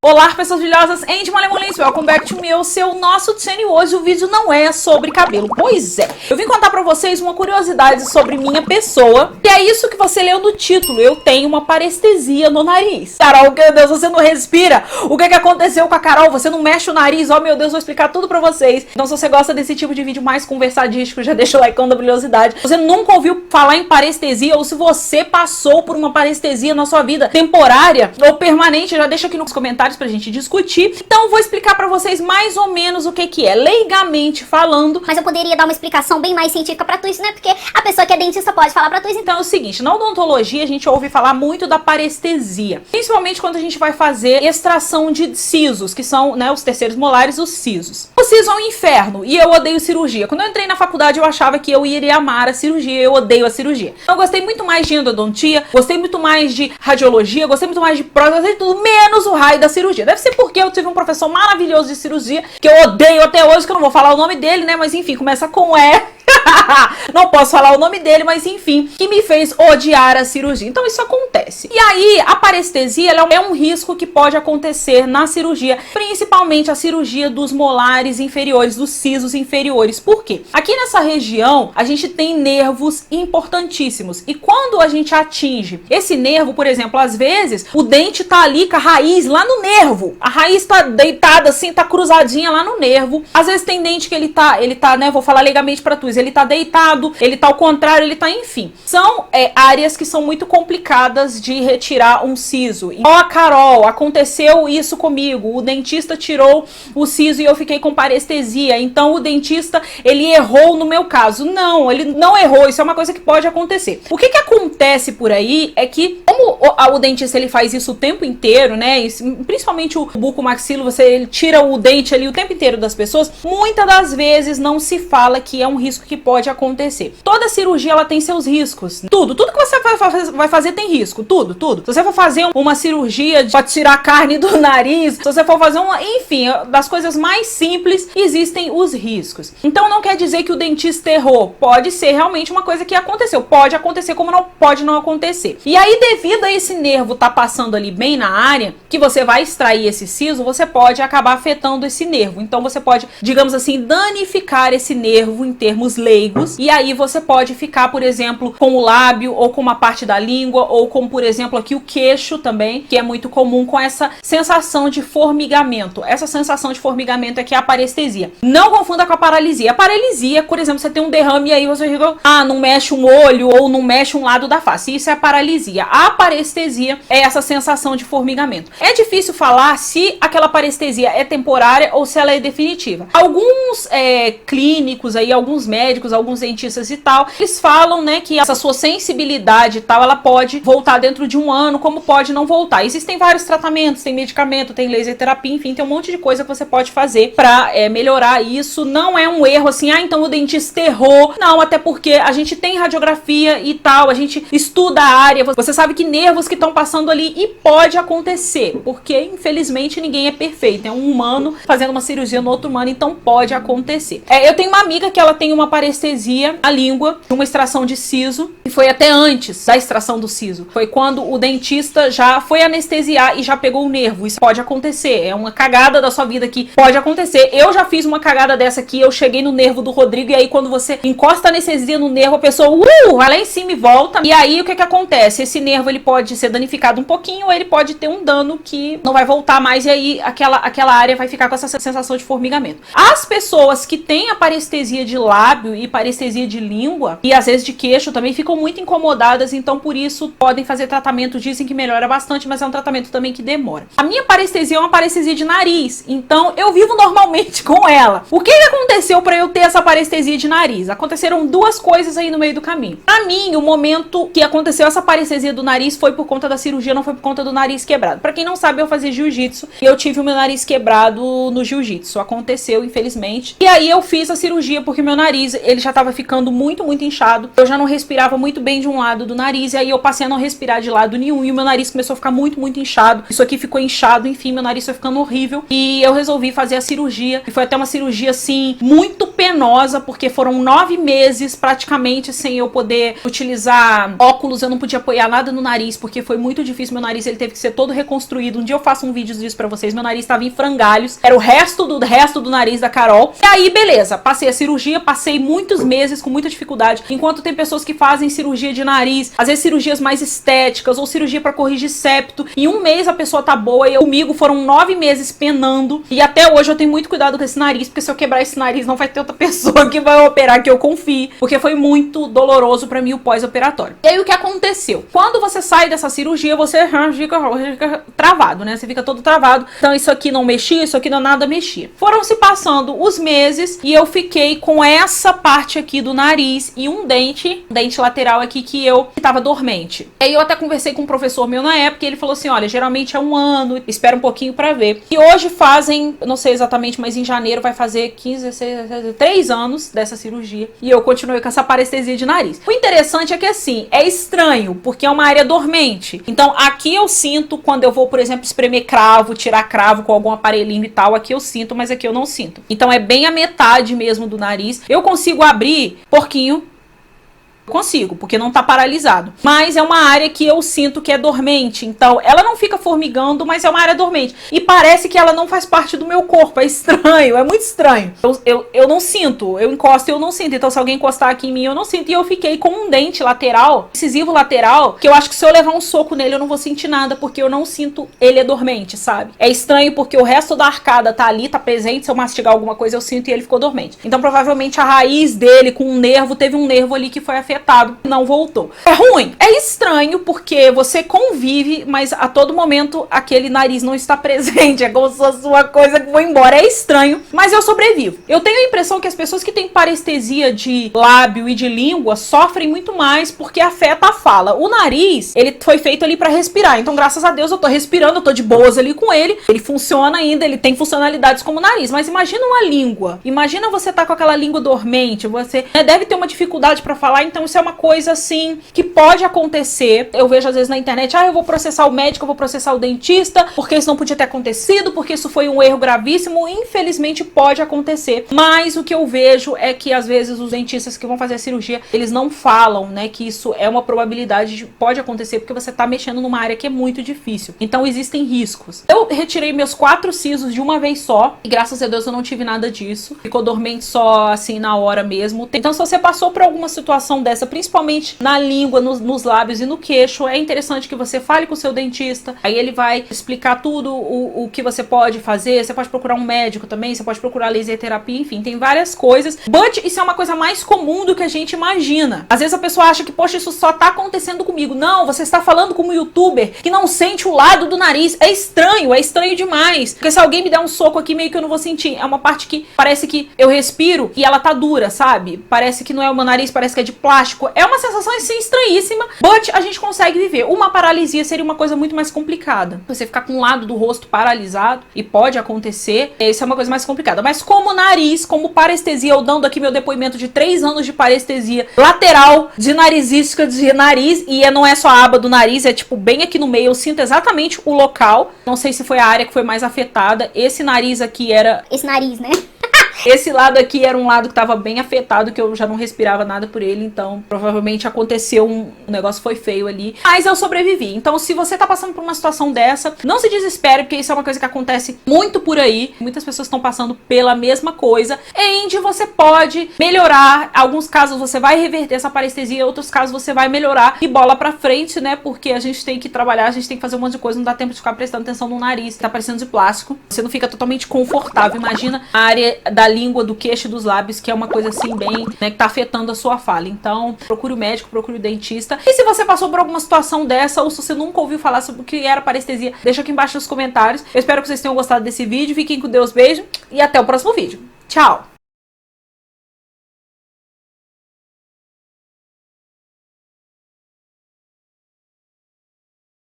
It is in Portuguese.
Olá, pessoas brilhosas, Andy Malemolência, welcome back to me, nosso channel. Hoje o vídeo não é sobre cabelo, pois é. Eu vim contar pra vocês uma curiosidade sobre minha pessoa, que é isso que você leu no título. Eu tenho uma parestesia no nariz. Carol, meu Deus, você não respira? O que aconteceu com a Carol? Você não mexe o nariz? Oh, meu Deus, vou explicar tudo pra vocês. Então, se você gosta desse tipo de vídeo mais conversadístico, já deixa o like da brilhosidade. Você nunca ouviu falar em parestesia, ou se você passou por uma parestesia na sua vida temporária ou permanente, já deixa aqui nos comentários pra gente discutir. Então vou explicar pra vocês mais ou menos o que é, leigamente falando. Mas eu poderia dar uma explicação bem mais científica pra tu isso, né? Porque a pessoa que é dentista pode falar pra tu isso. Então é o seguinte, na odontologia a gente ouve falar muito da parestesia, principalmente quando a gente vai fazer extração de sisos, que são, né, os terceiros molares, os sisos. O siso é um inferno e eu odeio cirurgia. Quando eu entrei na faculdade eu achava que eu iria amar a cirurgia, eu odeio a cirurgia. Eu gostei muito mais de endodontia, gostei muito mais de radiologia, gostei muito mais de prótese, gostei de tudo, menos o raio da cirurgia. Deve ser porque eu tive um professor maravilhoso de cirurgia, que eu odeio até hoje, que eu não vou falar o nome dele, né? Mas enfim, começa com E. Não posso falar o nome dele, mas enfim, que me fez odiar a cirurgia. Então isso acontece. E aí, a parestesia, ela é um risco que pode acontecer na cirurgia, principalmente a cirurgia dos molares inferiores, dos sisos inferiores. Por quê? Aqui nessa região, a gente tem nervos importantíssimos. E quando a gente atinge esse nervo, por exemplo, às vezes, o dente tá ali com a raiz lá no nervo. A raiz tá deitada assim, tá cruzadinha lá no nervo. Às vezes tem dente que ele tá, né, vou falar legalmente pra tu, ele tá deitado, ele tá ao contrário, ele tá, enfim. São áreas que são muito complicadas de retirar um siso. Ó, Carol, aconteceu isso comigo. O dentista tirou o siso e eu fiquei com parestesia. Então o dentista, ele errou no meu caso. Não, ele não errou. Isso é uma coisa que pode acontecer. O que acontece por aí é que, como o dentista ele faz isso o tempo inteiro, né? Principalmente o bucomaxilo, ele tira o dente ali o tempo inteiro das pessoas. Muitas das vezes não se fala que é um risco que pode acontecer. Toda cirurgia ela tem seus riscos. Tudo que você vai fazer tem risco. Tudo. Se você for fazer uma cirurgia para tirar a carne do nariz, se você for fazer enfim, das coisas mais simples, existem os riscos. Então não quer dizer que o dentista errou. Pode ser realmente uma coisa que aconteceu. Pode acontecer como não pode não acontecer. E aí, devido a esse nervo tá passando ali bem na área que você vai extrair esse siso, você pode acabar afetando esse nervo. Então você pode, digamos assim, danificar esse nervo em termos leigos, e aí você pode ficar, por exemplo, com o lábio, ou com uma parte da língua, ou com, por exemplo, aqui o queixo também, que é muito comum, com essa sensação de formigamento. Essa sensação de formigamento é que é a parestesia. Não confunda com a paralisia. A paralisia, por exemplo, você tem um derrame e aí você fica, não mexe um olho, ou não mexe um lado da face. Isso é a paralisia. A parestesia é essa sensação de formigamento. É difícil falar se aquela parestesia é temporária ou se ela é definitiva. Alguns clínicos aí, alguns médicos, alguns dentistas e tal, eles falam, né, que essa sua sensibilidade e tal, ela pode voltar dentro de um ano, como pode não voltar. Existem vários tratamentos, tem medicamento, tem laser terapia, enfim, tem um monte de coisa que você pode fazer pra melhorar isso. Não é um erro assim, então o dentista errou. Não, até porque a gente tem radiografia e tal, a gente estuda a área, você sabe que nervos que estão passando ali, e pode acontecer, porque infelizmente ninguém é perfeito, é um humano fazendo uma cirurgia no outro humano, então pode acontecer. Eu tenho uma amiga que ela tem uma parestesia na língua, uma extração de siso, e foi até antes da extração do siso. Foi quando o dentista já foi anestesiar e já pegou o nervo. Isso pode acontecer, é uma cagada da sua vida que pode acontecer. Eu já fiz uma cagada dessa aqui, eu cheguei no nervo do Rodrigo, e aí quando você encosta a anestesia no nervo, a pessoa vai lá em cima e volta. E aí o que acontece? Esse nervo ele pode ser danificado um pouquinho, ou ele pode ter um dano que não vai voltar mais, e aí aquela área vai ficar com essa sensação de formigamento. As pessoas que têm a parestesia de lábio e parestesia de língua, e às vezes de queixo também, ficam muito incomodadas, então por isso podem fazer tratamento, dizem que melhora bastante, mas é um tratamento também que demora. A minha parestesia é uma parestesia de nariz, então eu vivo normalmente com ela. O que aconteceu para eu ter essa parestesia de nariz? Aconteceram duas coisas aí no meio do caminho. Pra mim, o momento que aconteceu essa parestesia do nariz foi por conta da cirurgia, não foi por conta do nariz quebrado. Pra quem não sabe, eu fazia jiu-jitsu e eu tive o meu nariz quebrado no jiu-jitsu. Aconteceu, infelizmente. E aí eu fiz a cirurgia porque meu nariz, ele já tava ficando muito inchado. Eu já não respirava muito bem de um lado do nariz, e aí eu passei a não respirar de lado nenhum, e o meu nariz começou a ficar muito inchado. Isso aqui ficou inchado, enfim, meu nariz foi ficando horrível. E eu resolvi fazer a cirurgia, e foi até uma cirurgia, assim, muito penosa, porque foram 9 meses, praticamente, sem eu poder utilizar óculos. Eu não podia apoiar nada no nariz, porque foi muito difícil. Meu nariz, ele teve que ser todo reconstruído. Um dia eu faço um vídeo disso pra vocês. Meu nariz tava em frangalhos, era o resto do nariz da Carol. E aí, beleza, passei a cirurgia, passei muitos meses com muita dificuldade. Enquanto tem pessoas que fazem cirurgia de nariz, às vezes cirurgias mais estéticas, ou cirurgia pra corrigir septo, em um mês a pessoa tá boa, e comigo foram 9 meses penando, e até hoje eu tenho muito cuidado com esse nariz, porque se eu quebrar esse nariz não vai ter outra pessoa que vai operar que eu confie, porque foi muito doloroso pra mim o pós-operatório. E aí o que aconteceu? Quando você sai dessa cirurgia, você fica travado, né? Você fica todo travado. Então isso aqui não mexia, isso aqui não nada mexia. Foram se passando os meses e eu fiquei com essa parte aqui do nariz e um dente lateral aqui que tava dormente. Aí eu até conversei com um professor meu na época e ele falou assim, olha, geralmente é 1 ano, espera um pouquinho pra ver. E hoje fazem, não sei exatamente, mas em janeiro vai fazer 3 anos dessa cirurgia e eu continuei com essa parestesia de nariz. O interessante é que assim, é estranho, porque é uma área dormente. Então aqui eu sinto quando eu vou, por exemplo, espremer cravo, tirar cravo com algum aparelhinho e tal, aqui eu sinto, mas aqui eu não sinto. Então é bem a metade mesmo do nariz. Eu consigo abrir pouquinho. Consigo, porque não tá paralisado. Mas é uma área que eu sinto que é dormente. Então, ela não fica formigando, mas é uma área dormente. E parece que ela não faz parte do meu corpo. É estranho, é muito estranho. Eu não sinto. Eu encosto e eu não sinto. Então, se alguém encostar aqui em mim, eu não sinto. E eu fiquei com um dente lateral, incisivo lateral, que eu acho que se eu levar um soco nele, eu não vou sentir nada, porque eu não sinto ele é dormente, sabe? É estranho porque o resto da arcada tá ali, tá presente. Se eu mastigar alguma coisa, eu sinto e ele ficou dormente. Então, provavelmente, a raiz dele com um nervo, teve um nervo ali que foi afetado. Não voltou. É ruim, é estranho porque você convive, mas a todo momento aquele nariz não está presente, é como se fosse uma coisa que foi embora. É estranho, mas eu sobrevivo. Eu tenho a impressão que as pessoas que têm parestesia de lábio e de língua sofrem muito mais porque afeta a fala. O nariz, ele foi feito ali para respirar, então graças a Deus eu tô respirando, eu tô de boas ali com ele funciona ainda, ele tem funcionalidades como o nariz, mas imagina uma língua, imagina você tá com aquela língua dormente, você deve ter uma dificuldade para falar, então isso é uma coisa assim que pode acontecer. Eu vejo às vezes na internet, eu vou processar o médico, eu vou processar o dentista, porque isso não podia ter acontecido, porque isso foi um erro gravíssimo. Infelizmente pode acontecer, mas o que eu vejo é que às vezes os dentistas que vão fazer a cirurgia, eles não falam, né, que isso é uma probabilidade, pode acontecer, porque você tá mexendo numa área que é muito difícil, então existem riscos. Eu retirei meus 4 sisos de uma vez só, e graças a Deus eu não tive nada disso, ficou dormente só assim na hora mesmo. Então se você passou por alguma situação dessa, principalmente na língua, nos lábios e no queixo, é interessante que você fale com o seu dentista, aí ele vai explicar tudo o que você pode fazer. Você pode procurar um médico também, você pode procurar laser terapia, enfim, tem várias coisas. But isso é uma coisa mais comum do que a gente imagina. Às vezes a pessoa acha que, poxa, isso só tá acontecendo comigo. Não, você está falando como um youtuber que não sente o lado do nariz. É estranho demais. Porque se alguém me der um soco aqui, meio que eu não vou sentir. É uma parte que parece que eu respiro e ela tá dura, sabe? Parece que não é o meu nariz, parece que é de plástico. É uma sensação assim estranhíssima, but a gente consegue viver. Uma paralisia seria uma coisa muito mais complicada. Você ficar com um lado do rosto paralisado, e pode acontecer, isso é uma coisa mais complicada. Mas como nariz, como parestesia, eu dando aqui meu depoimento de 3 anos de parestesia lateral, de narizística, de nariz, e não é só a aba do nariz, é tipo bem aqui no meio, eu sinto exatamente o local. Não sei se foi a área que foi mais afetada. Esse nariz aqui era... Esse nariz, né? Esse lado aqui era um lado que tava bem afetado, que eu já não respirava nada por ele, então provavelmente aconteceu um negócio foi feio ali. Mas eu sobrevivi. Então se você tá passando por uma situação dessa, não se desespere, porque isso é uma coisa que acontece muito por aí. Muitas pessoas estão passando pela mesma coisa, onde você pode melhorar. Alguns casos você vai reverter essa parestesia, outros casos você vai melhorar e bola pra frente, né? Porque a gente tem que trabalhar, a gente tem que fazer um monte de coisa, não dá tempo de ficar prestando atenção no nariz, tá parecendo de plástico. Você não fica totalmente confortável. Imagina a área da língua, do queixo e dos lábios, que é uma coisa assim bem, né, que tá afetando a sua fala. Então, procure o médico, procure o dentista. E se você passou por alguma situação dessa, ou se você nunca ouviu falar sobre o que era parestesia, deixa aqui embaixo nos comentários. Eu espero que vocês tenham gostado desse vídeo. Fiquem com Deus, beijo e até o próximo vídeo. Tchau!